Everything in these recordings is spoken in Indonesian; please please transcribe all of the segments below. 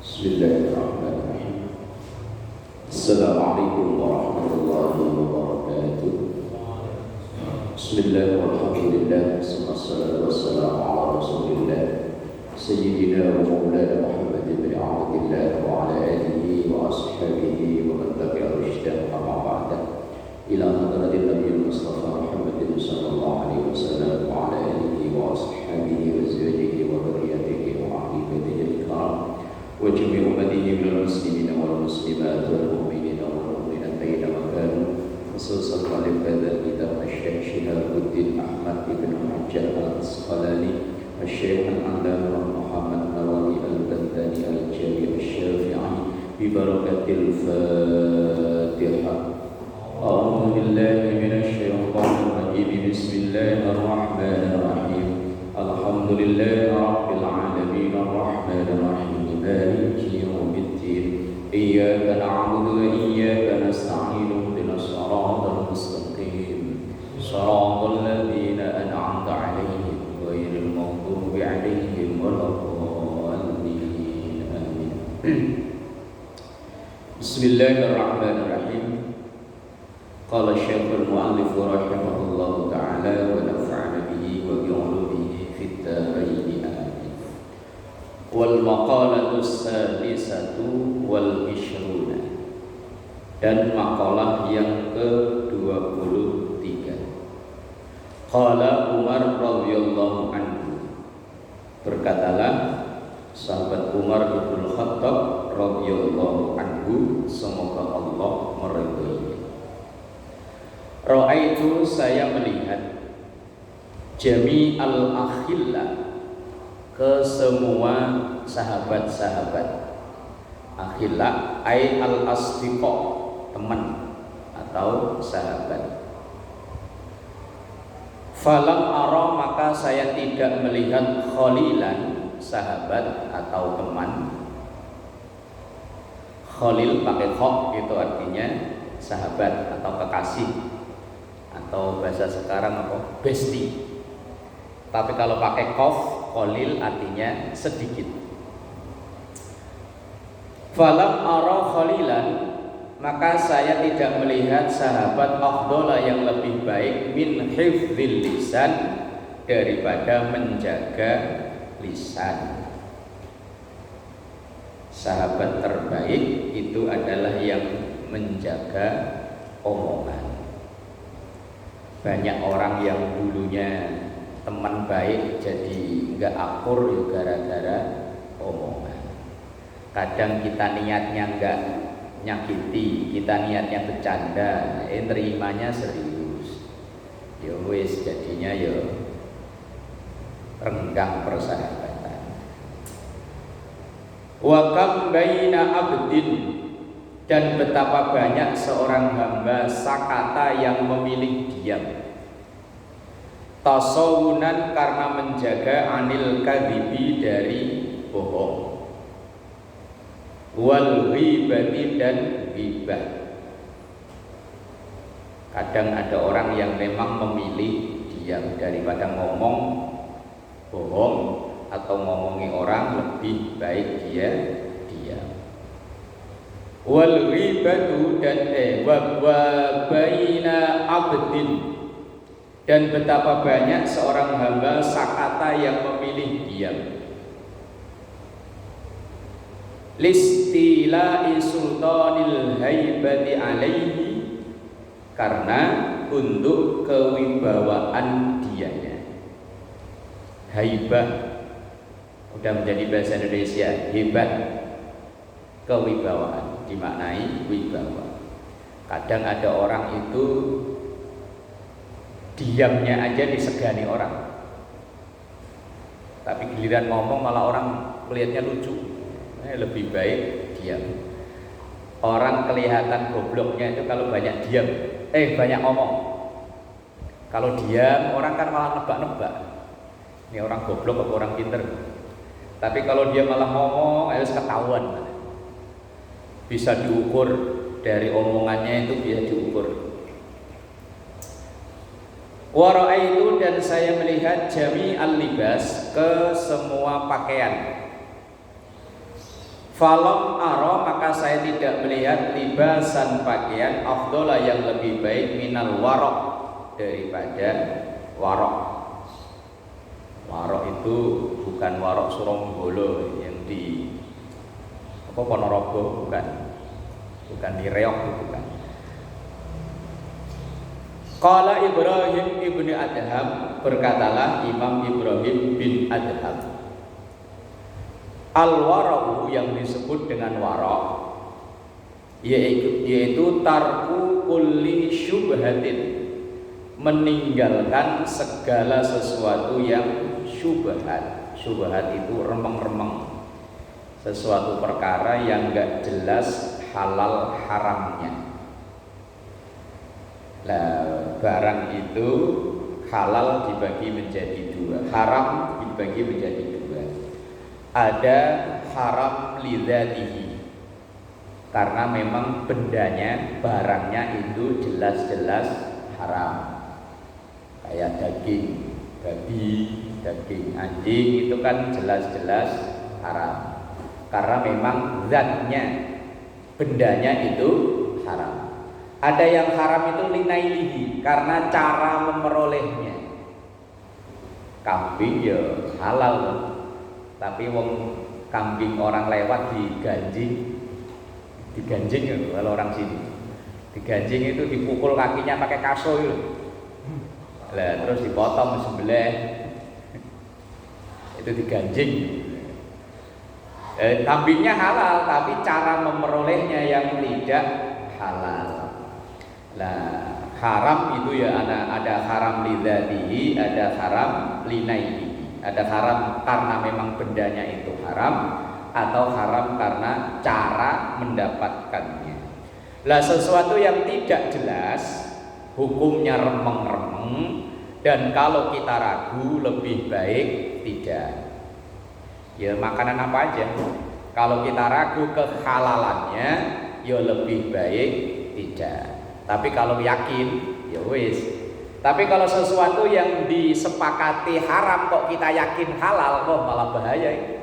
Bismillahirrahmanirrahim. Assalamualaikum warahmatullahi wabarakatuh. Bismillahirrahmanirrahim. Wassalatu wassalamu ala Rasulillah Sayyidina wa Maulana Muhammad bin Abdillah wa ala alihi wa ashabihi wa man tabi'a rusydan amma ba'da. Ila hadratin Nabiyil Mustafa Muhammadin sallallahu alaihi wasallam wa ala alihi wa ashabihi wa zawjihi wa dhurriyyatihi wa ahli baitihi al-kiram wa jami'i ummatihi minal muslimina wal muslimat wal mu'minina wal mu'minat bainama kanu khususan wali pada kitab Syekh Shihabuddin Ahmad ibn Hajar al-Asqalani Syekh al-Allamah Muhammad Nawawi al-Bantani al-Jami' al-Syafi'i bi barakatil Fatihah. A'udzu billahi minasy syaithanir rajim. Bismillahirrahmanirrahim. Alhamdulillahi rabbil alamin arrahmanir rahim maliki yaumiddin. Iyyaka na'budu wa iyyaka nasta'in ihdinas siratal mustaqim siratal ladzina an'amta 'alaihim ghairil maghdubi 'alaihim waladdallin. Amin. Bismillahirrahmanirrahim. Qala Syekhul Mu'allif rahimahullahu ta'ala wa nafa'ana bihi wa bi'ulumihi fid dharain. Amin. Wal maqalatu sadisatu wal ishruna, dan makalah yang ke-23. Qala Umar radhiyallahu anhu, berkatalah sahabat Umar bin Khattab radhiyallahu anhu, semoga Allah meridhoinya. Ra'aitu, saya melihat, jami al-akhilla, ke semua sahabat-sahabat. Akhilla ay al-asdiqa, teman atau sahabat. Falam ara, maka saya tidak melihat khalilan, sahabat atau teman. Khalil pakai kha, itu artinya sahabat atau kekasih, atau bahasa sekarang apa? Bestie. Tapi kalau pakai qaf, khalil artinya sedikit. Falam ara khalilan, maka saya tidak melihat sahabat afdhala yang lebih baik min hifdzil lisan, daripada menjaga lisan. Sahabat terbaik itu adalah yang menjaga omongan. Banyak orang yang dulunya teman baik jadi enggak akur ya gara-gara omongan. Kadang kita niatnya enggak nyakiti, kita niatnya bercanda, nerimanya serius. Ya wis jadinya ya renggang persahabatan. Wa kam baina abdin, dan betapa banyak seorang hamba sakata yang memilih diam, tasawunan karena menjaga anil kadhibi, dari bohong, wal ghibati, dan ghibah. Kadang ada orang yang memang memilih diam daripada ngomong bohong atau ngomongi orang, lebih baik dia diam. Wal ghibatu, dan wa baina abdin, dan betapa banyak seorang hamba sakata yang memilih diam, listila'i sultanil haibati alaihi, karena untuk kewibawaan dianya. Haibah udah menjadi bahasa Indonesia, hebat, kewibawaan dimaknai wibawa. Kadang ada orang itu diamnya aja disegani orang, tapi giliran ngomong malah orang kelihatannya lucu. Lebih baik diam. Orang kelihatan gobloknya itu kalau banyak diam, banyak ngomong. Kalau diam orang kan malah nebak-nebak, ini orang goblok atau orang pinter. Tapi kalau dia malah ngomong, harus ketahuan. Bisa diukur dari omongannya, itu bisa diukur. Wara itu, dan saya melihat jami al-libas, ke semua pakaian. Falam aro, maka saya tidak melihat libasan pakaian afdola yang lebih baik minal warok, daripada warok. Warok itu bukan warok Suronggolo yang di Ponorogo, bukan di Reok, bukan. Qala Ibrahim ibni Adham, berkatalah Imam Ibrahim bin Adham, al-wara'u yang disebut dengan waraq yaitu tarku kulli syubhatin, meninggalkan segala sesuatu yang syubhat. Syubhat itu remeng-remeng, sesuatu perkara yang enggak jelas halal haramnya. Nah, barang itu halal dibagi menjadi dua, haram dibagi menjadi dua. Ada haram lidzatihi, karena memang bendanya, barangnya itu jelas-jelas haram. Kayak daging babi, daging anjing itu kan jelas-jelas haram, karena memang zatnya, bendanya itu haram. Ada yang haram itu linailihi, karena cara memerolehnya. Kambing ya halal, tapi wong kambing orang lewat diganjing ya, kalau orang sini diganjing itu dipukul kakinya pakai kaso itu, lah terus dipotong sebelah itu diganjing. Kambingnya halal, tapi cara memerolehnya yang tidak halal. Lah haram itu ya ada haram lidzatihi, ada haram linaihi. Ada haram karena memang bendanya itu haram, atau haram karena cara mendapatkannya. Lah sesuatu yang tidak jelas, hukumnya remeng-remeng, dan kalau kita ragu lebih baik tidak. Ya makanan apa aja, kalau kita ragu kehalalannya, ya lebih baik tidak. Tapi kalau yakin, ya wis. Tapi kalau sesuatu yang disepakati haram kok kita yakin halal, kok malah bahaya.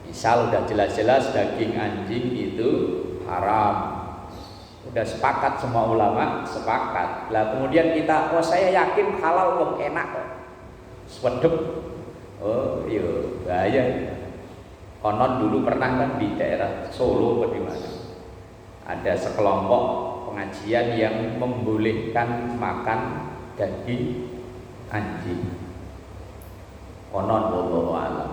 Misal udah jelas-jelas daging anjing itu haram, udah sepakat semua ulama, sepakat. Lah kemudian kita, oh saya yakin halal kok, enak kok, sedep. Oh iya bahaya. Konon dulu pernah kan di daerah Solo atau di mana, ada sekelompok pengajian yang membolehkan makan daging anjing. Konon wallahu a'lam.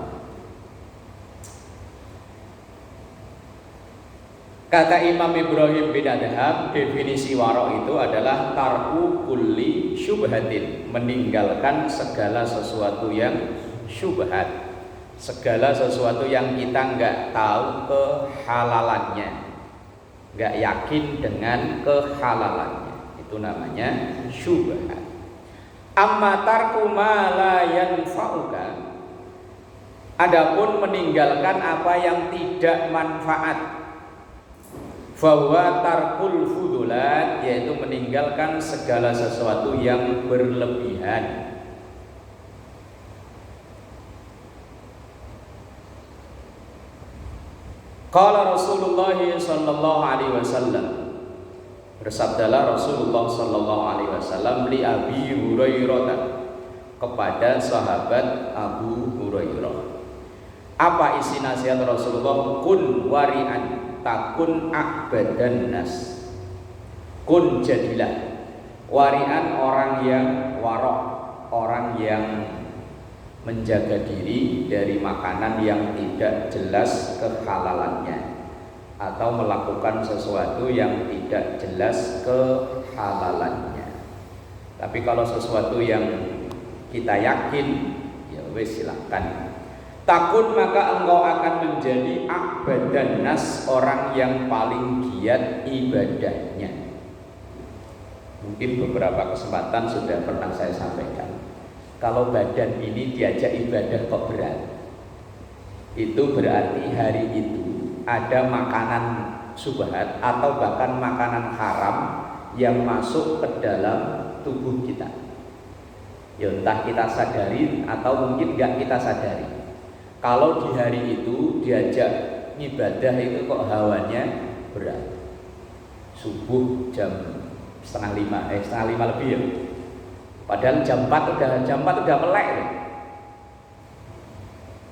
Kata Imam Ibrahim bin Adham, definisi warok itu adalah tarku kulli syubhatin, meninggalkan segala sesuatu yang syubhat, segala sesuatu yang kita enggak tahu kehalalannya, nggak yakin dengan kehalalannya, itu namanya syubhat. Amma tarku ma la yanfa'uka, adapun meninggalkan apa yang tidak manfaat, fahuwa tarkul fudulat, yaitu meninggalkan segala sesuatu yang berlebihan. Qala Rasulullah sallallahu alaihi wasallam, bersabdalah Rasulullah sallallahu alaihi wasallam li Abi Hurairah, kepada sahabat Abu Hurairah. Apa isi nasihat Rasulullah? Kun wari'an takun a'badan nas. Kun jadilah wari'an, orang yang warok, orang yang menjaga diri dari makanan yang tidak jelas kehalalannya, atau melakukan sesuatu yang tidak jelas kehalalannya. Tapi kalau sesuatu yang kita yakin, ya wes silakan. Takun, maka engkau akan menjadi a'badan nas, orang yang paling giat ibadahnya. Mungkin beberapa kesempatan sudah pernah saya sampaikan, kalau badan ini diajak ibadah kok berat, itu berarti hari itu ada makanan subhat atau bahkan makanan haram yang masuk ke dalam tubuh kita. Ya entah kita sadari atau mungkin enggak kita sadari. Kalau di hari itu diajak ngibadah itu kok hawanya berat. Subuh jam setengah lima lebih ya. Padahal jam 4 udah melek loh.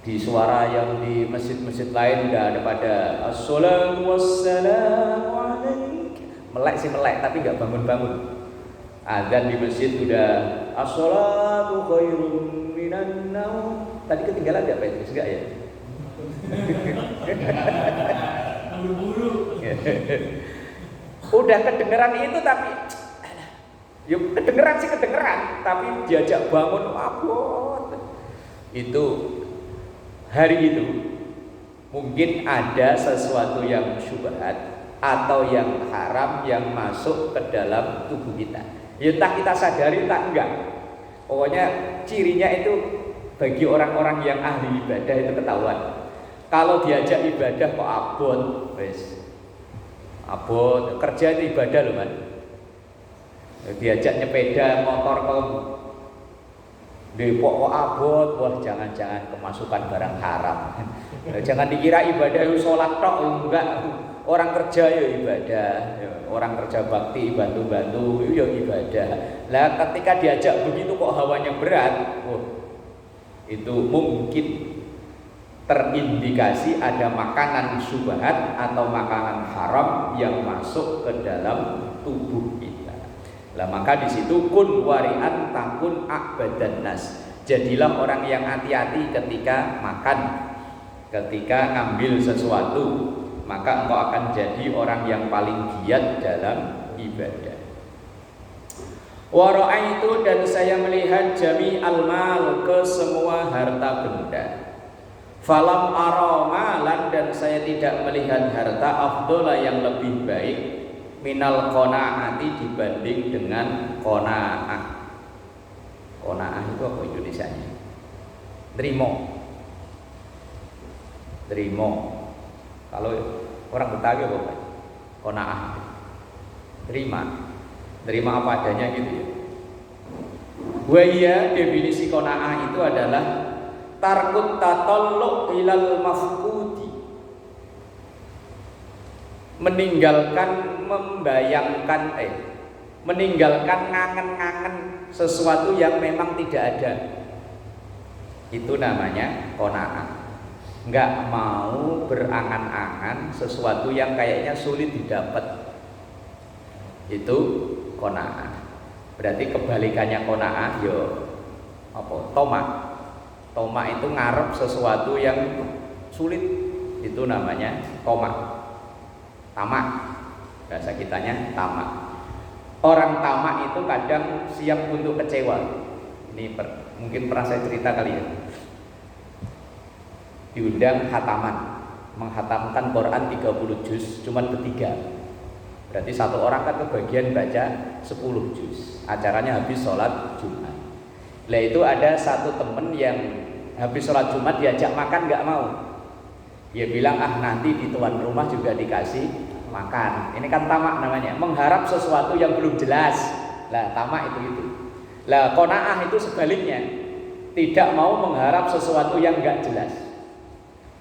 Di suara yang di masjid-masjid lain udah ada pada assalamu wassalamu alaik. Melek sih melek tapi nggak bangun-bangun. Azan di masjid udah as-salatu khairum minan naum. Tadi ketinggalan enggak Petrus enggak ya? Buru-buru. Udah kedengeran itu tapi ya kedengeran tapi diajak bangun abot. Itu hari itu mungkin ada sesuatu yang syubhat atau yang haram yang masuk ke dalam tubuh kita. Ya entah kita sadari entah enggak. Pokoknya cirinya itu bagi orang-orang yang ahli ibadah itu ketahuan. Kalau diajak ibadah kok abot, wes. Abot, kerja itu ibadah loh, Man. Diajak nyepeda motor ke Depok kok abot, wah jangan-jangan kemasukan barang haram. Jangan dikira ibadah itu sholat tok, enggak. Orang kerja ya ibadah, orang kerja bakti bantu-bantu ya ibadah. Lah ketika diajak begitu kok hawanya berat, itu mungkin terindikasi ada makanan syubhat atau makanan haram yang masuk ke dalam tubuh kita. Lah maka di situ kun wari'an takun abadan nas. Jadilah orang yang hati-hati ketika makan, ketika ngambil sesuatu. Maka engkau akan jadi orang yang paling giat dalam ibadah. Wa ra'aitu, dan saya melihat jami'al mal, ke semua harta benda. Falam ara malan, dan saya tidak melihat harta afdola yang lebih baik minal qanaati, dibanding dengan qanaah. Qanaah itu apa Indonesianya? Trimo. Kalau orang Betawi apa Pak? Qanaah. Terima apa adanya gitu ya. Wa iya, definisi qanaah itu adalah tarkut tatalluq ilal mafqudi. Meninggalkan ngangen-ngangen sesuatu yang memang tidak ada. Itu namanya qanaah. Enggak mau berangan-angan sesuatu yang kayaknya sulit didapat. Itu qanaah. Berarti kebalikannya qanaah yo apa? Toma itu ngarep sesuatu yang sulit. Itu namanya tamak. Bahasa kitanya tamak. Orang tamak itu kadang siap untuk kecewa. Ini mungkin pernah saya cerita kali ya. Diundang khataman, menghatamkan Quran 30 juz cuman bertiga. Berarti satu orang kan kebagian baca 10 juz. Acaranya habis sholat Jumat. Lah itu ada satu temen yang habis sholat Jumat diajak makan nggak mau. Dia bilang nanti di tuan rumah juga dikasih makan. Ini kan tamak namanya, mengharap sesuatu yang belum jelas. Lah tamak itu. Lah qanaah itu sebaliknya, tidak mau mengharap sesuatu yang nggak jelas.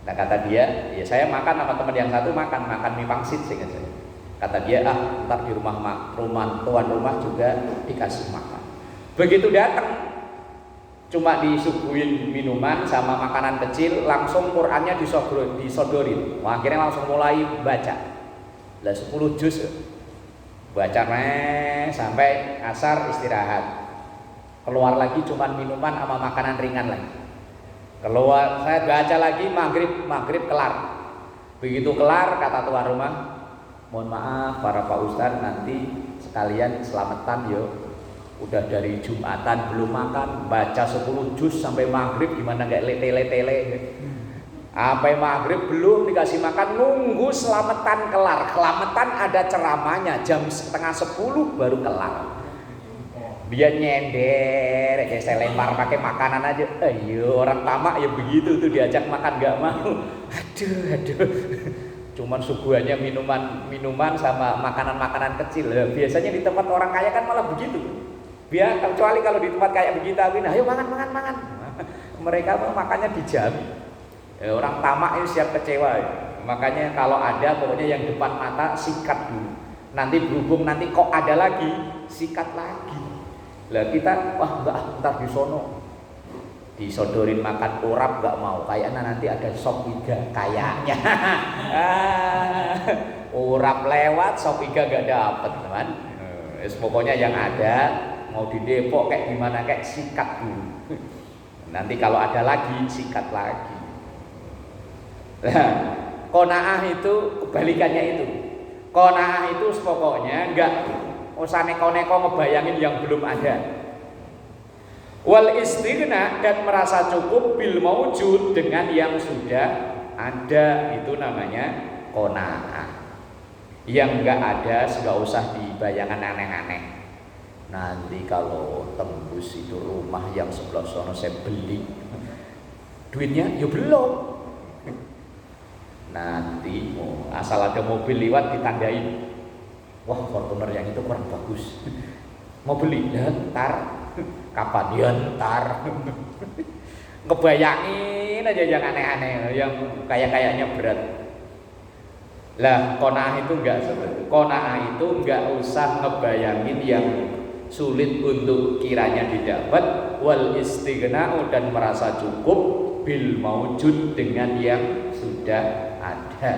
Nah kata dia, ya saya makan sama teman yang satu makan mie pangsit seingat saya. Kata dia, ntar di rumah tuan rumah juga dikasih makan. Begitu datang, cuma disuguhin minuman sama makanan kecil, langsung Qurannya disodorin. Wah, akhirnya langsung mulai baca. Lah 10 juz baca sampai asar istirahat. Keluar lagi cuma minuman sama makanan ringan lagi. Keluar, saya baca lagi maghrib kelar. Begitu kelar kata tuan rumah, mohon maaf para Pak Ustadz, nanti sekalian selamatan yo. Udah dari Jumatan belum makan, baca 10 juz sampai maghrib, gimana nggak tele. Sampai maghrib belum dikasih makan, nunggu selamatan kelar. Selamatan ada ceramahnya jam 9:30 baru kelar. Dia nyender, kayak saya lempar pakai makanan aja. Orang tamak ya begitu tuh, diajak makan nggak mau. Aduh. Cuman suguhannya minuman sama makanan kecil. Biasanya di tempat orang kaya kan malah begitu. Kecuali kalau di tempat kayak begitu, ayo makan. Mereka makannya dijamin. Orang tamak itu siap kecewa. Makanya kalau ada pokoknya yang depan mata sikat dulu. Nanti berhubung nanti kok ada lagi, sikat lagi. Lah kita wah enggak ntar di sono disodorin makan urap nggak mau, kayaknya nanti ada sop iga kayaknya. Urap lewat sop iga nggak dapet teman. Pokoknya yang ada mau di Depok kayak gimana kayak sikat dulu. Nanti kalau ada lagi sikat lagi. Nah, qanaah itu kebalikannya itu. Qanaah itu pokoknya nggak usah neko-neko ngebayangin yang belum ada. Wal istighna, dan merasa cukup bil maujud, dengan yang sudah ada, itu namanya qanaah. Yang enggak ada enggak usah dibayangkan aneh-aneh. Nanti kalau tembus itu rumah yang sebelah sono saya beli, duitnya ya belum. Nanti asal ada mobil lewat ditandain, wah Fortuner yang itu kurang bagus, mau beli ya ntar. Kapan ya ntar. Ngebayangin aja yang aneh-aneh, yang kayaknya berat. Lah qanaah itu enggak seperti. Qanaah itu enggak usah ngebayangin yang sulit untuk kiranya didapat. Wal istighna'u, dan merasa cukup bil maujud, dengan yang sudah ada.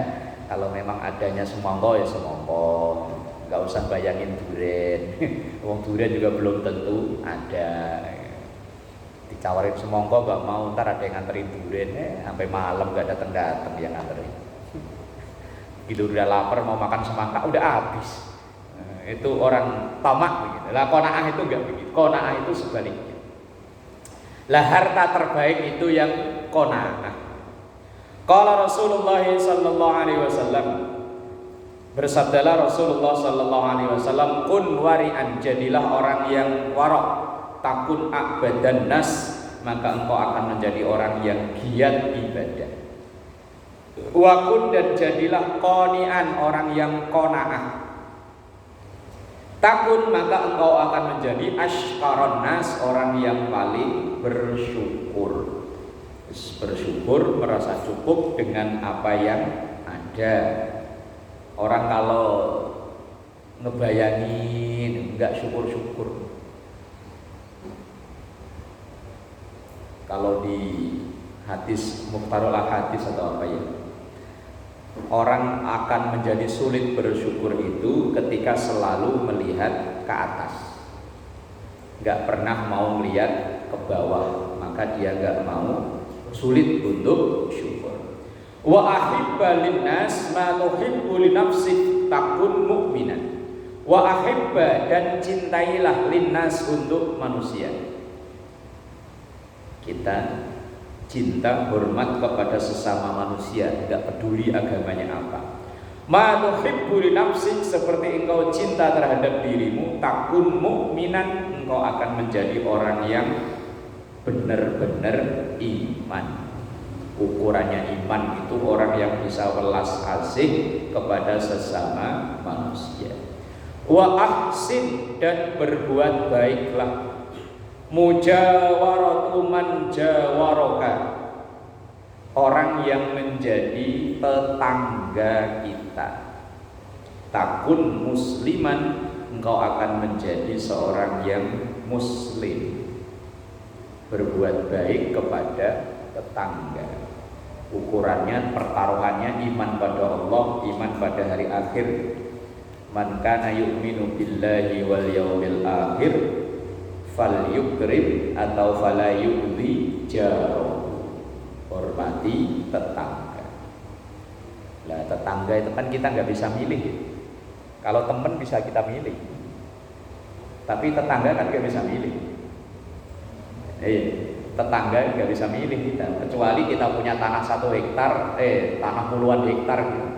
Kalau memang adanya semongko ya semongko. Nggak usah bayangin duren. Wong duren juga belum tentu ada. Dicawarin semongko nggak mau, ntar ada yang nganterin duren, sampai malam nggak datang yang nganterin. Gitu udah lapar mau makan semangka udah habis. Itu orang tamak begitu. Lah qanaah itu nggak begitu. Qanaah itu sebaliknya. Lah harta terbaik itu yang qanaah. Qala Rasulullah sallallahu alaihi wasallam, bersabdalah Rasulullah sallallahu alaihi wasallam, kun wari'an, jadilah orang yang warok, takun abadan nas, maka engkau akan menjadi orang yang giat ibadah. Wa kun, dan jadilah qani'an, orang yang qanaah. Takun, maka engkau akan menjadi asyqaron nas, orang yang paling bersyukur. Bersyukur, merasa cukup dengan apa yang ada. Orang kalau ngebayangin enggak syukur-syukur. Kalau di hadis Mukhtarul Hadis atau apa ya, orang akan menjadi sulit bersyukur itu ketika selalu melihat ke atas, enggak pernah mau melihat ke bawah, maka dia enggak mau, sulit untuk syukur. Wa ahibba linnas ma tuhibbu li nafsik, takun mu'minan. Wa ahibba, dan cintailah linnas, untuk manusia. Kita cinta hormat kepada sesama manusia, tidak peduli agamanya apa. Ma tuhibbu li nafsik, seperti engkau cinta terhadap dirimu, takun mu'minan, engkau akan menjadi orang yang benar-benar iman. Ukurannya iman itu orang yang bisa welas asih kepada sesama manusia. Wa ahsin, dan berbuat baiklah. Mujawaratu man jawaraka, orang yang menjadi tetangga kita. Takun musliman, engkau akan menjadi seorang yang muslim. Berbuat baik kepada tetangga. Ukurannya, pertaruhannya iman pada Allah, iman pada hari akhir. Man kana yu'minu billahi wal yawmil akhir falyukrim atau fala yu'dhi jarahu. Hormati tetangga. Lah tetangga itu kan kita nggak bisa milih. Kalau teman bisa kita milih, tapi tetangga kan nggak bisa milih. Tetangga nggak bisa milih kita, kecuali kita punya tanah 1 hektar, tanah puluhan hektar gitu.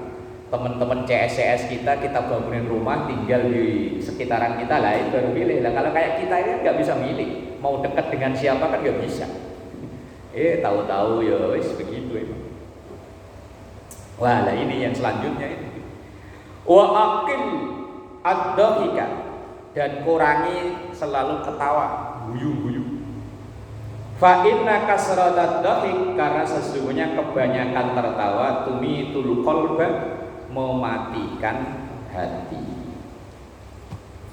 Teman-teman CSCS kita bangunin rumah, tinggal di sekitaran kita, lah itu baru milih. Lah kalau kayak kita ini nggak bisa milih, mau dekat dengan siapa kan nggak bisa. Tahu-tahu ya wis begitu emang. Wah, lah ini yang selanjutnya ini. Wa aqil ad-dhahika, dan kurangi selalu ketawa, guyu-guyu. Fa inna kasratat dhahik, karena sesungguhnya kebanyakan tertawa tumitul qalba, mematikan hati.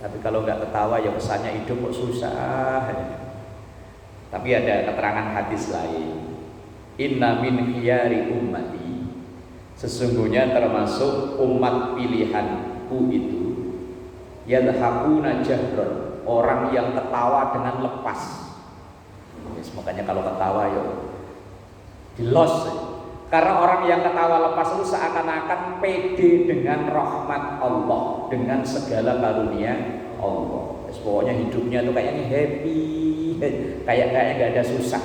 Tapi kalau nggak ketawa ya pesannya hidup kok susah. Tapi ada keterangan hadis lain. Inna min khiyari ummati, sesungguhnya termasuk umat pilihanku itu yadhakuna jahron, orang yang ketawa dengan lepas. Makanya kalau ketawa ya dilos. Karena orang yang ketawa lepas itu seakan-akan pede dengan rahmat Allah, dengan segala karunia Allah. Pokoknya hidupnya tuh kayaknya happy, kayaknya nggak ada susah.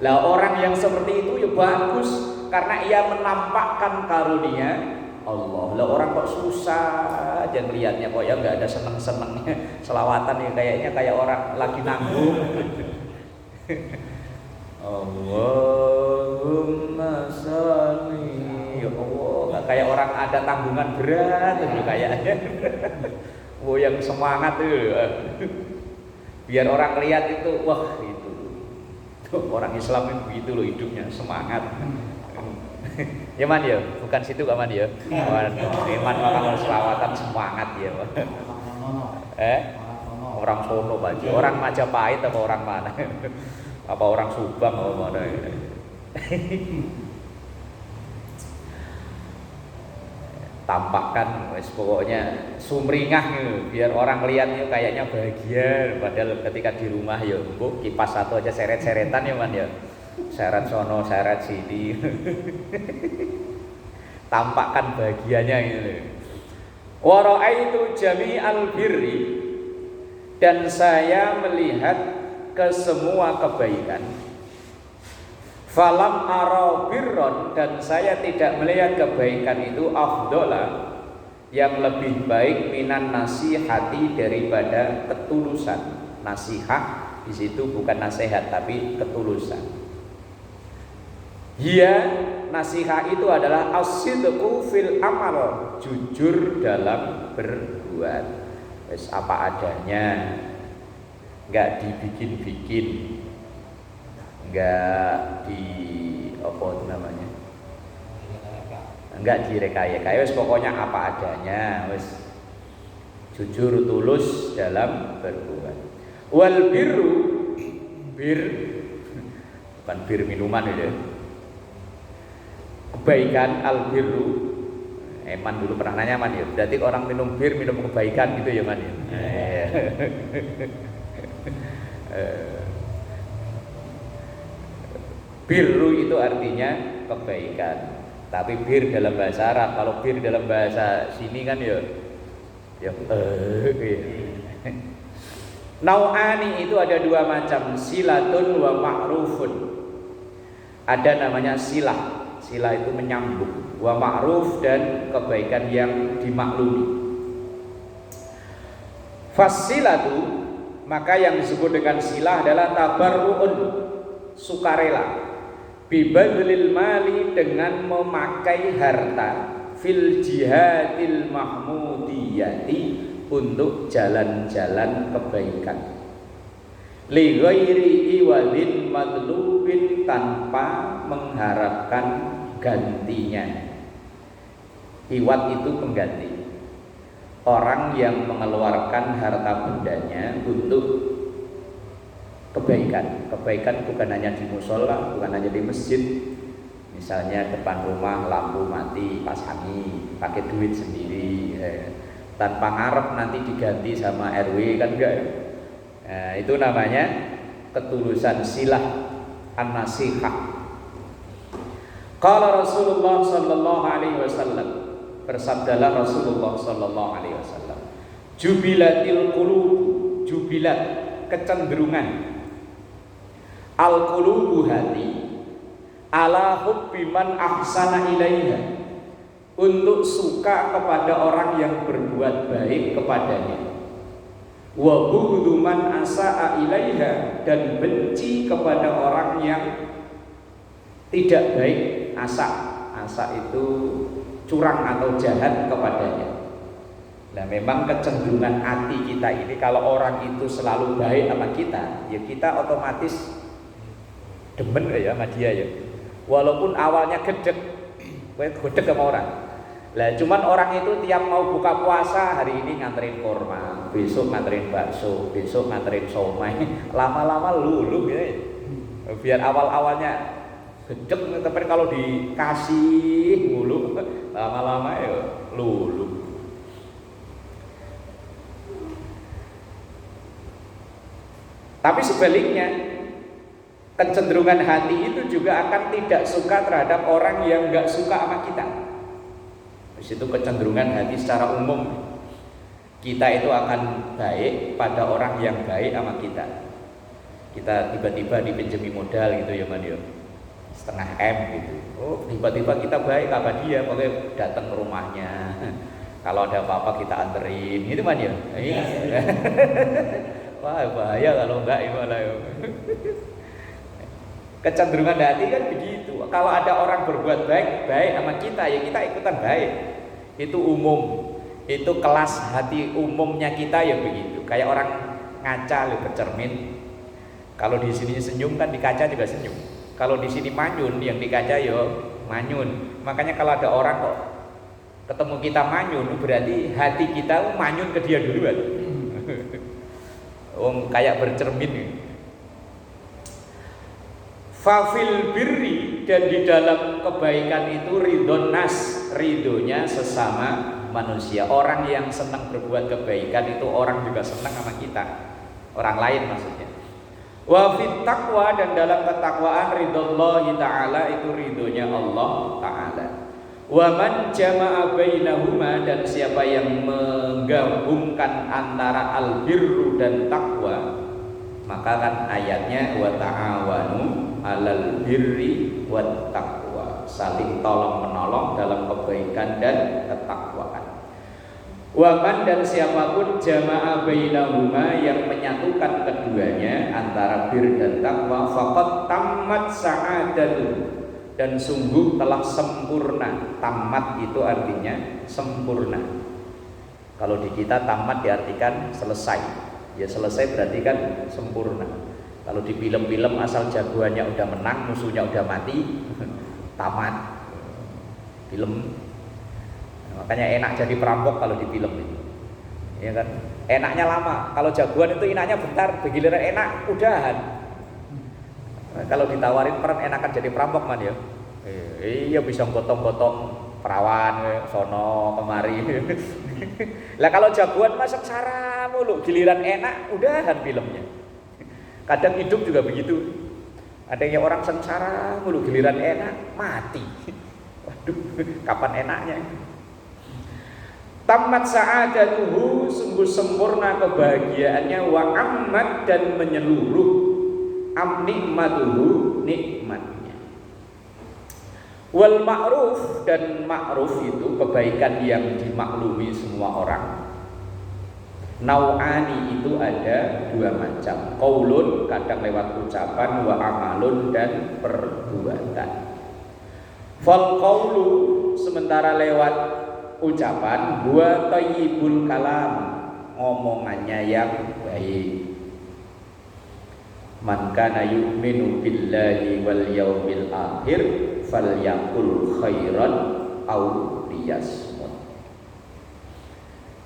Lah orang yang seperti itu ya bagus, karena ia menampakkan karunia Allah. Lah orang kok susah aja ngelihatnya, kok ya nggak ada seneng-senengnya, selawatan ya kayaknya kayak orang lagi nanggung. Allahumma sholli, ya Allah, nggak kayak orang ada tanggungan berat itu kayaknya. Oh yang semangat tuh, biar orang lihat itu, wah itu orang Islam itu begitu loh hidupnya, semangat. Ya man ya, bukan situ kak man ya. Iman makan selawatan semangat ya. Orang sono baju, orang Majapahit apa orang mana? Apa orang Subang apa mana? Tampakkan pokoknya sumringah biar orang lihatnya kayaknya bahagia, padahal ketika di rumah ya kipas satu aja seret-seretan ya man ya, seret sono seret sini. Tampakkan bahagianya ini. Wa raaitu jami'al birri, dan saya melihat ke semua kebaikan. Falam ara birron, dan saya tidak melihat kebaikan itu afdola, yang lebih baik minan nasihati, daripada ketulusan. Nasihat di situ bukan nasihat tapi ketulusan. Ya, nasihat itu adalah as-sidqu fil amal, jujur dalam berbuat. Wes apa adanya, enggak dibikin-bikin, enggak di apa namanya, enggak direkayasa. Wes pokoknya apa adanya, wes jujur tulus dalam berbuat. Wal birru, bir bukan bir minuman itu. Kebaikan al birru, Eman dulu pernah nanya man ya, berarti orang minum bir minum kebaikan gitu ya man ya. Birru itu artinya kebaikan. Tapi bir dalam bahasa Arab, kalau bir dalam bahasa sini kan ya Nau'ani itu ada dua macam, silatun wa ma'rufun. Ada namanya silah. Silah itu menyambung, wa ma'ruf, dan kebaikan yang dimaklumi. Fasilatu, maka yang disebut dengan silah adalah tabarru'un, sukarela, bibadlil mali, dengan memakai harta, fil jihadil mahmudiyati, untuk jalan-jalan kebaikan, li ghairi iwadin madlubin, tanpa mengharapkan gantinya. Iwad itu pengganti. Orang yang mengeluarkan harta bendanya untuk kebaikan. Kebaikan bukan hanya di musola, bukan hanya di masjid. Misalnya depan rumah lampu mati, pasangi, pakai duit sendiri, tanpa ngarep nanti diganti sama RW, kan enggak. Nah, itu namanya ketulusan, silah an-nasihah. Qala Rasulullah sallallahu alaihi wasallam, bersabdalah Rasulullah sallallahu alaihi wasallam, jubilatil qulub, jubilat kecenderungan, al qulubu hati, ala hubbi man ahsana ilaiha, untuk suka kepada orang yang berbuat baik kepadanya, wa bughdu man asaa ilaiha, dan benci kepada orang yang tidak baik. Asa itu curang atau jahat kepadanya. Nah memang kecenderungan hati kita ini, kalau orang itu selalu baik sama kita, ya kita otomatis demen ya sama dia ya. Walaupun awalnya gedek, gedek sama orang. Lah cuman orang itu tiap mau buka puasa, hari ini nganterin korma, besok nganterin bakso, besok nganterin somai, lama-lama luluh ya. Biar awal-awalnya gedek, tapi kalau dikasih mulu, lama-lama ya luluh. Tapi sebaliknya, kecenderungan hati itu juga akan tidak suka terhadap orang yang nggak suka sama kita. Di situ kecenderungan hati secara umum, kita itu akan baik pada orang yang baik sama kita. Kita tiba-tiba dipinjemi modal gitu ya Man ya, setengah M gitu. Oh tiba-tiba kita baik sama dia, pokoknya datang ke rumahnya. Kalau ada apa-apa kita anterin, gitu Man ya. Iya. Wah bahaya kalau enggak gimana ya. Kecenderungan hati kan begitu. Kalau ada orang berbuat baik sama kita, ya kita ikutan baik. Itu umum. Itu kelas hati umumnya kita ya begitu. Kayak orang ngaca bercermin. Kalau di sini senyum kan di kaca juga senyum. Kalau di sini manyun, yang di kaca ya manyun. Makanya kalau ada orang kok ketemu kita manyun, berarti hati kita manyun ke dia duluan. Kayak bercermin. Fafil birri, dan di dalam kebaikan itu ridhon nas, ridhonya sesama manusia. Orang yang senang berbuat kebaikan itu orang juga senang sama kita, orang lain maksudnya. Wa fit taqwa, dan dalam ketakwaan ridhollahi ta'ala, itu ridhonya Allah ta'ala. Wa man jama'a bainahuma, dan siapa yang menggabungkan antara al-birru dan taqwa, maka kan ayatnya wa ta'awanu 'alal birri wat taqwa, saling tolong menolong dalam kebaikan dan ketakwaan. Wa man, dan siapapun jama'a bainahuma, yang menyatukan keduanya antara bir dan taqwa, faqad tammat sa'adatuh, dan sungguh telah sempurna. Tamat itu artinya sempurna. Kalau di kita tamat diartikan selesai. Ya selesai berarti kan sempurna. Kalau di film-film asal jagoannya udah menang, musuhnya udah mati, tamat film. Makanya enak jadi perampok kalau di film itu, ya kan? Enaknya lama. Kalau jagoan itu enaknya bentar, begitu enak udahan. Kalau ditawarin peran enakan jadi perampok Man ya. Iya bisa gotong-gotong perawan sono kemari. Lah kalau jagoan masak sengsara mulu, giliran enak udahan filmnya. Kadang hidup juga begitu. Ada yang orang sengsara mulu, giliran enak mati. Waduh, kapan enaknya? Tamat sa'adatuhu, sungguh sempurna kebahagiaannya, wa ammat, dan menyeluruh, nikmatuhu, nikmatnya. Wal ma'ruf, dan ma'ruf itu kebaikan yang dimaklumi semua orang. Nau'ani itu ada dua macam. Qaulun, kadang lewat ucapan, wa amalun, dan perbuatan. Fal qaulu, sementara lewat ucapan, wa thayyibul kalam, ngomongannya yang baik. Man kana yu'minu billahi wal yaumil akhir falyaqul khairan aw liyasmut.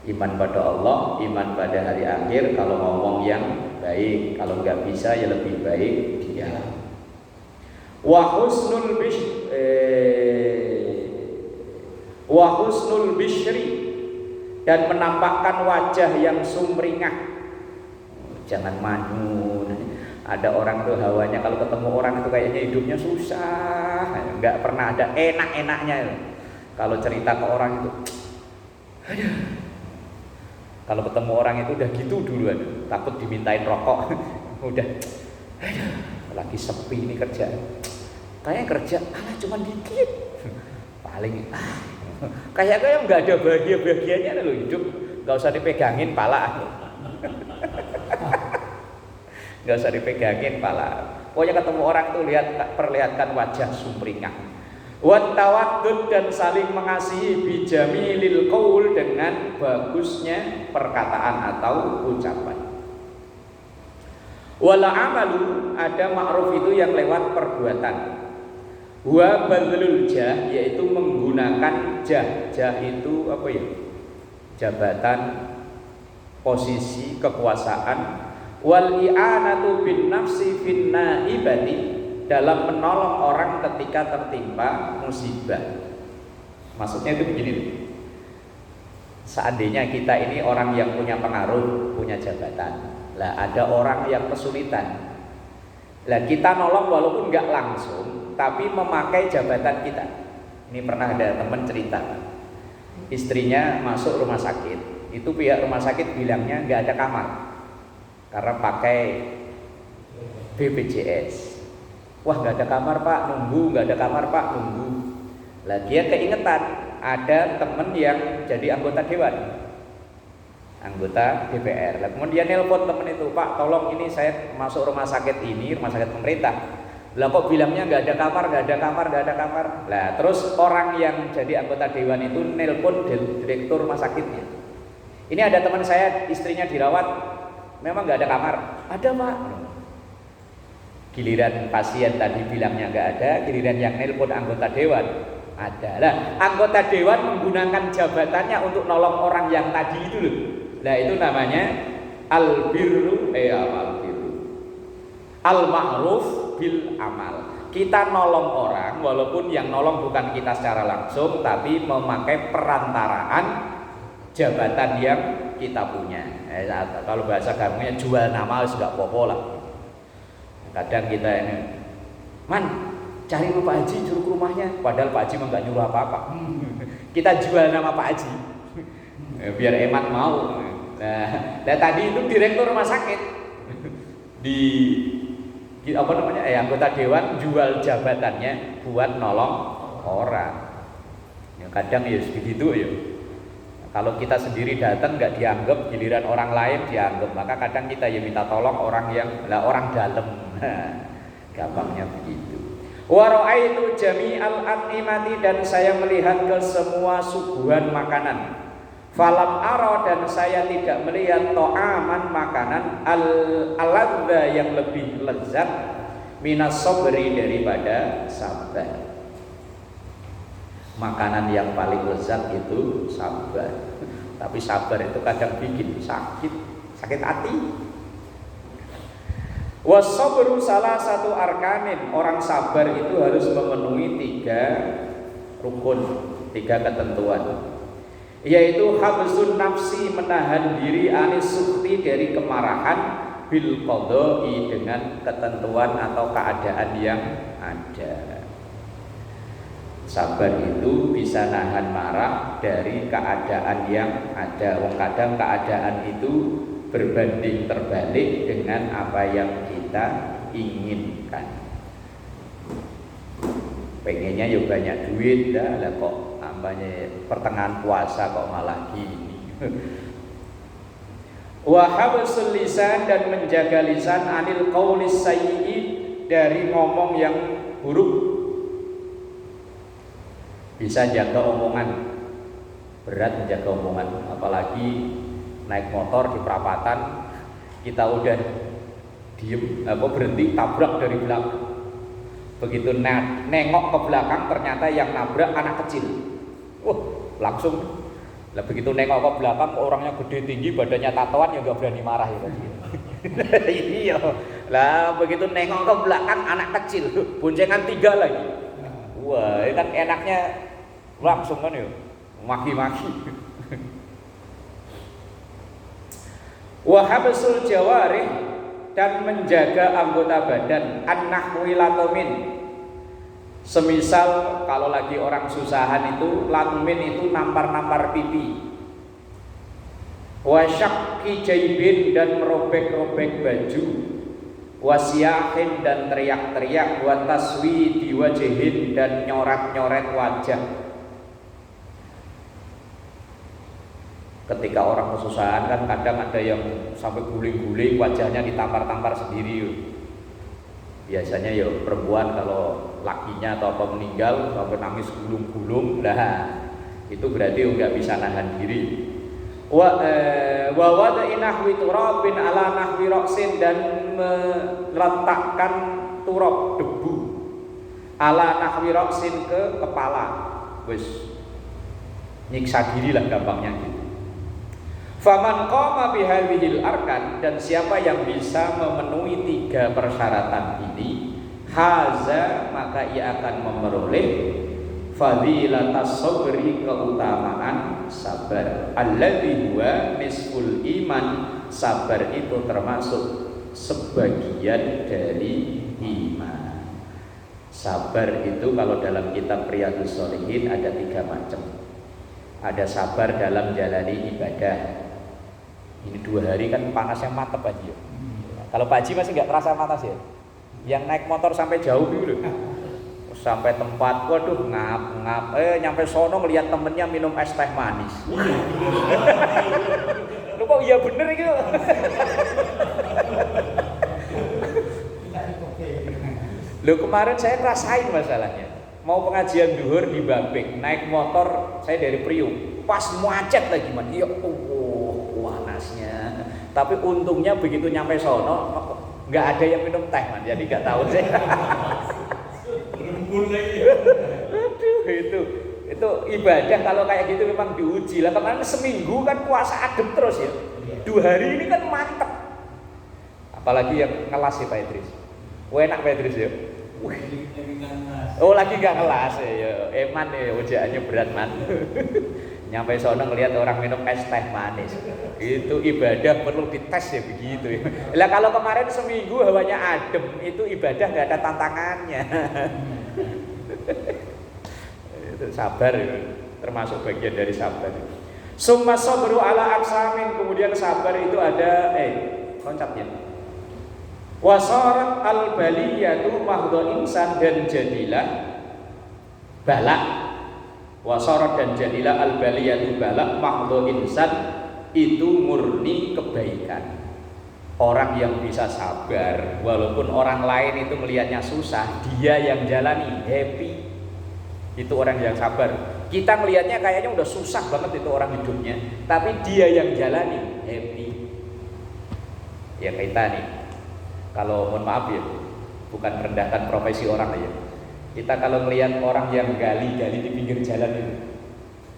Iman pada Allah, iman pada hari akhir, kalau ngomong yang baik, kalau nggak bisa ya lebih baik diam. Wa husnul bishri, dan menampakkan wajah yang sumringah. Jangan manyun. Ada orang tuh hawanya kalau ketemu orang itu kayaknya hidupnya susah, nggak pernah ada enak-enaknya. Kalau cerita ke orang itu, aduh. Kalau ketemu orang itu udah gitu duluan, takut dimintain rokok, udah, aduh, lagi sepi ini kerja, kayaknya kerja, alah cuma dikit, paling, kayaknya nggak ada bahagianya loh hidup, nggak usah dipegangin pala. Nggak usah dipegangin pala. Pokoknya ketemu orang tuh perlihatkan wajah sumringah. Wat tawaddud, dan saling mengasihi, bijamilil qaul, dengan bagusnya perkataan atau ucapan. Wala amalu, ada ma'ruf itu yang lewat perbuatan. Wa badlul jah, yaitu menggunakan jah. Jah itu apa ya? Jabatan, posisi, kekuasaan. Wal i'anatu bin nafsi fin naibati, dalam menolong orang ketika tertimpa musibah. Maksudnya itu begini. Seandainya kita ini orang yang punya pengaruh, punya jabatan. Lah ada orang yang kesulitan. Lah kita nolong walaupun nggak langsung, tapi memakai jabatan kita. Ini pernah ada teman cerita, istrinya masuk rumah sakit, itu pihak rumah sakit bilangnya nggak ada kamar karena pakai BPJS. Wah nggak ada kamar pak, nunggu, nggak ada kamar pak, nunggu. Lah dia keingetan ada teman yang jadi anggota dewan, anggota DPR. Lah kemudian dia nelpon teman itu, Pak tolong ini saya masuk rumah sakit ini, rumah sakit pemerintah. Lah kok bilangnya nggak ada kamar, nggak ada kamar, nggak ada kamar. Lah terus orang yang jadi anggota dewan itu nelpon direktur rumah sakitnya. Ini ada teman saya istrinya dirawat, memang nggak ada kamar. Ada pak. Giliran pasien tadi bilangnya nggak ada, giliran yang nelpon anggota dewan ada. Lah anggota dewan menggunakan jabatannya untuk nolong orang yang tadi itu loh. Nah itu namanya al-birru al-ma'ruf bil amal. Kita nolong orang walaupun yang nolong bukan kita secara langsung, tapi memakai perantaraan jabatan yang kita punya. Kalau bahasa gampangnya jual nama sudah popo lah. Kadang kita ini, man cari Pak Haji suruh ke rumahnya, padahal Pak Haji mah nggak nyuruh apa-apa. Kita jual nama Pak Haji biar emat mau. Nah tadi itu direktur rumah sakit di apa namanya anggota dewan jual jabatannya buat nolong orang. Ya, kadang ya begitu ya. Kalau kita sendiri datang nggak dianggap, giliran orang lain dianggap, maka kadang kita ya minta tolong orang yang orang dalam. Gampangnya begitu. Wa ra'aitu jami'al at'imati, dan saya melihat ke semua suguhan makanan. Falam ara, dan saya tidak melihat to'aman makanan al-ladza yang lebih lezat minas sabri, daripada sabar. Makanan yang paling lezat itu sabar. Tapi sabar itu kadang bikin sakit hati. Was-sabru salah satu arkanin, orang sabar itu harus memenuhi 3 rukun, 3 ketentuan. Yaitu habsun nafsi, menahan diri, anis sukti, dari kemarahan, bil qadai, dengan ketentuan atau keadaan yang ada. Sabar itu bisa nahan marah dari keadaan yang ada. Kadang keadaan itu berbanding terbalik dengan apa yang kita inginkan. Pengennya ya banyak duit, lah kok tambahnya pertengahan puasa kok malah gini. Wa habsul lisan, dan menjaga lisan, anil qaulis sayyi, dari ngomong yang buruk. Bisa jaga omongan, berat menjaga omongan, apalagi naik motor di perapatan, kita udah diem berhenti, tabrak dari belakang. Begitu nengok ke belakang, ternyata yang nabrak anak kecil. Langsung lah, begitu nengok ke belakang, orangnya gede tinggi, badannya tatoan, ya nggak berani marah ya tadi. Iya. Lah begitu nengok ke belakang, anak kecil, boncengan 3 lagi. Wah, itu kan enaknya langsung kan ya, maki-maki. Wa habsul jawarih, dan menjaga anggota badan, an-nahwi latomin. Semisal kalau lagi orang susahan itu, latomin itu nampar-nampar pipi. Wa syaqi jaibin, dan merobek-robek baju. Wasyahin, dan teriak-teriak. Wa taswi diwajihin, dan nyoret-nyoret wajah. Ketika orang kesusahan kan kadang ada yang sampai guling-guling, wajahnya ditampar-tampar sendiri. Biasanya ya perempuan kalau lakinya atau apa meninggal sampai nangis gulung-gulung, lah itu berarti nggak bisa nahan diri. Wa wada'i nahwi turabin ala nahwi ra'sin, dan meletakkan turab debu ala nahwi ra'sin ke kepala. Wis nyiksa diri lah gampangnya gitu. Faman qama bihadhil arkan, dan siapa yang bisa memenuhi 3 persyaratan ini, haza, maka ia akan memperoleh fadilatas sabri, keutamaan sabar. Alladzi huwa nisful iman, sabar itu termasuk sebagian dari iman. Sabar itu kalau dalam kitab Riyadhus Shalihin ada 3 macam. Ada sabar dalam jalani ibadah. Ini 2 hari kan panasnya mantep aja ya. Kalau Pak Haji masih nggak terasa panas ya. Yang naik motor sampai jauh dulu, sampai tempat, waduh ngap, nyampe sono ngelihat temennya minum es teh manis. Lu kok iya bener gitu. Lu kemarin saya ngerasain masalahnya. Mau pengajian duhur di Babik, naik motor saya dari Priuk, pas macet lagi man. Ya panasnya. Tapi untungnya begitu nyampe sono nggak ada yang minum teh man, jadi nggak tahu sih. Aduh, itu ibadah kalau kayak gitu memang diuji lah. Kemarin seminggu kan puasa adem terus ya. 2 hari ini kan mantep. Apalagi yang ngelas sih Pak Idris. Enak Pak Idris ya. Oh lagi nggak ngelas ya. Eman ya, ujiannya berat man. Nyampe sono ngelihat orang minum es teh manis, itu ibadah perlu dites ya begitu ya. Lah kalau kemarin seminggu hawanya adem, itu ibadah nggak ada tantangannya. Itu sabar ya, termasuk bagian dari sabar. Summa sabru ala aqsamin, kemudian sabar itu ada loncatnya. Wasarat al baliyatu mahdhu insan, dan jadilah balak. Wasarat dan jadilah al-baliyatu balak mahdhu insan, itu murni kebaikan. Orang yang bisa sabar walaupun orang lain itu melihatnya susah, dia yang jalani happy. Itu orang yang sabar. Kita melihatnya kayaknya udah susah banget itu orang hidupnya, tapi dia yang jalani happy. Ya kita nih, kalau mohon maaf ya, bukan merendahkan profesi orang ya. Kita kalau melihat orang yang gali di pinggir jalan itu,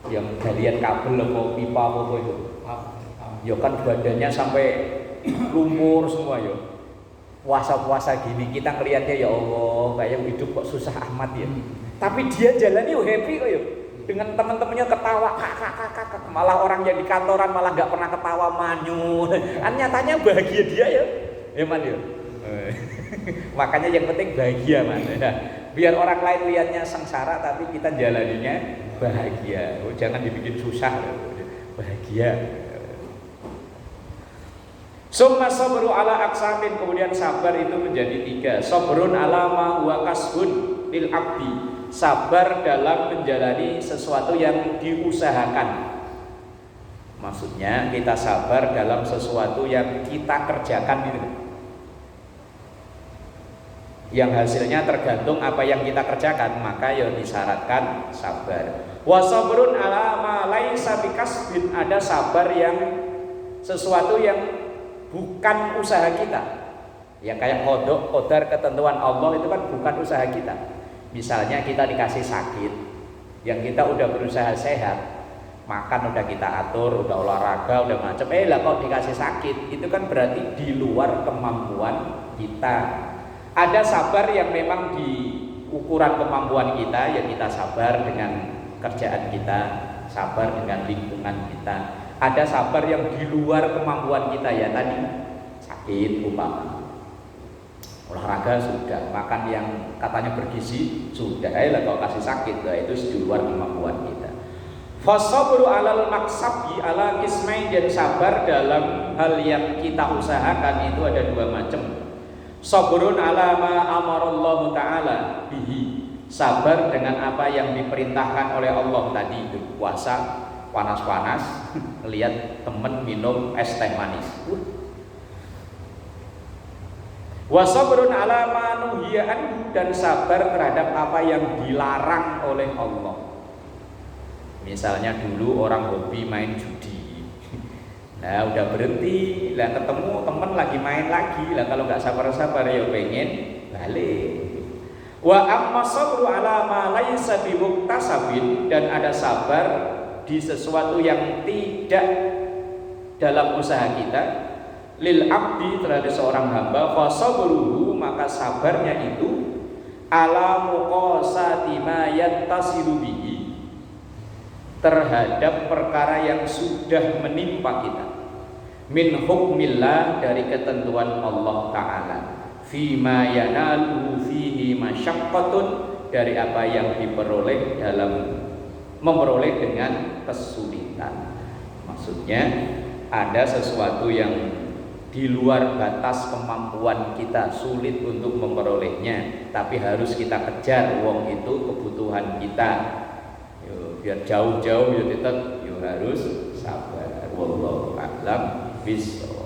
yang galian kabel atau pipa apa itu, ya kan badannya sampai lumpur semua ya. Puasa-puasa gini kita ngelihatnya ya Allah, kayak hidup kok susah amat ya. Tapi dia jalani happy kok ya. Dengan teman-temannya ketawa, kakak. Malah orang yang di kantoran malah nggak pernah ketawa, manyun. Nyatanya bahagia dia ya. Ya man ya. Makanya yang penting bahagia man. Biar orang lain lihatnya sengsara, tapi kita jalaninya bahagia. Jangan dibikin susah, bahagia. Summa sabru ala aqsamin, kemudian sabar itu menjadi 3. Sabrun ala ma huwa kasbun lil abdi, sabar dalam menjalani sesuatu yang diusahakan. Maksudnya kita sabar dalam sesuatu yang kita kerjakan gitu, yang hasilnya tergantung apa yang kita kerjakan, maka ya disyaratkan sabar. Wa sabrun ala ma laisa bikasbin, ada sabar yang sesuatu yang bukan usaha kita. Ya kayak qadar ketentuan Allah itu kan bukan usaha kita. Misalnya kita dikasih sakit, yang kita udah berusaha sehat, makan udah kita atur, udah olahraga, udah macam, lah kok dikasih sakit, itu kan berarti di luar kemampuan kita. Ada sabar yang memang di ukuran kemampuan kita, ya kita sabar dengan kerjaan kita, sabar dengan lingkungan kita. Ada sabar yang di luar kemampuan kita, ya tadi sakit umpama, olahraga sudah, makan yang katanya bergizi sudah, lah kalau kasih sakit, lah itu di luar kemampuan kita. Fasabru alal maksabi ala kismain, dan sabar dalam hal yang kita usahakan itu ada 2 macam. Sabrun ala ma amarallahu ta'ala bihi, sabar dengan apa yang diperintahkan oleh Allah tadi, itu puasa panas-panas lihat temen minum es teh manis. Wa sabrun ala ma nuhiya anhu, dan sabar terhadap apa yang dilarang oleh Allah. Misalnya dulu orang hobi main judi, Nah udah berhenti, lah ketemu temen lagi main lagi, lah kalau nggak sabar-sabar ya pengen balik. Wa amma sabru ala ma laisa bimuktasabin, dan ada sabar di sesuatu yang tidak dalam usaha kita. Lil abdi, terhadap seorang hamba, fa sabruhu, maka sabarnya itu ala muqasati ma yattasilu bihi, terhadap perkara yang sudah menimpa kita, min hukmillah, dari ketentuan Allah Ta'ala, fima yanaluhu fihi masyaqqatun, dari apa yang diperoleh dalam memperoleh dengan kesulitan. Maksudnya ada sesuatu yang di luar batas kemampuan kita, sulit untuk memperolehnya, tapi harus kita kejar. Wong itu kebutuhan kita, biar jauh-jauh ya tetap harus sabar. Wallahu a'lam bishawab.